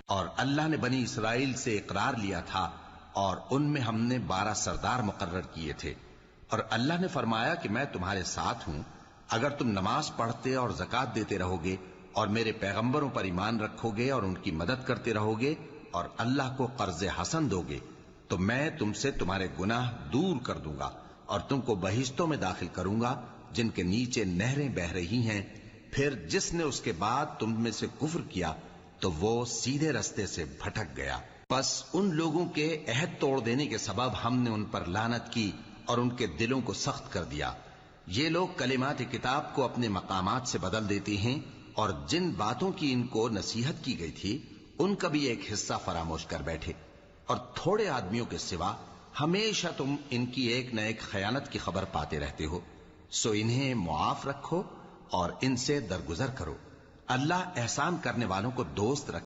और अल्लाह ने बनी इसराइल से इकरार लिया था और उनमें हमने 12 सरदार मुकर्रर किए थे। और अल्लाह ने फरमाया कि मैं तुम्हारे साथ हूं, अगर तुम नमाज पढ़ते और ज़कात देते रहोगे और मेरे पैगंबरों पर ईमान रखोगे और उनकी मदद करते रहोगे और अल्लाह को कर्ज हसन दोगे, तो मैं तुमसे तुम्हारे गुनाह दूर कर दूंगा और तुमको बहिश्तों में दाखिल करूंगा जिनके नीचे नहरें बह रही हैं। फिर जिसने उसके बाद तुम में से कुफ्र किया तो वो सीधे रास्ते से भटक गया। बस उन लोगों के अहद तोड़ देने के सबब हमने उन पर लानत की और उनके दिलों को सख्त कर दिया। ये लोग कलिमात किताब को अपने मकामात से बदल देते हैं और जिन बातों की इनको नसीहत की गई थी उनका भी एक हिस्सा फरामोश कर बैठे। और थोड़े आदमियों के सिवा हमेशा तुम इनकी एक न एक खयानत की खबर पाते रहते हो। सो इन्हें मुआफ रखो और इनसे दरगुजर करो। अल्लाह एहसान करने वालों को दोस्त रख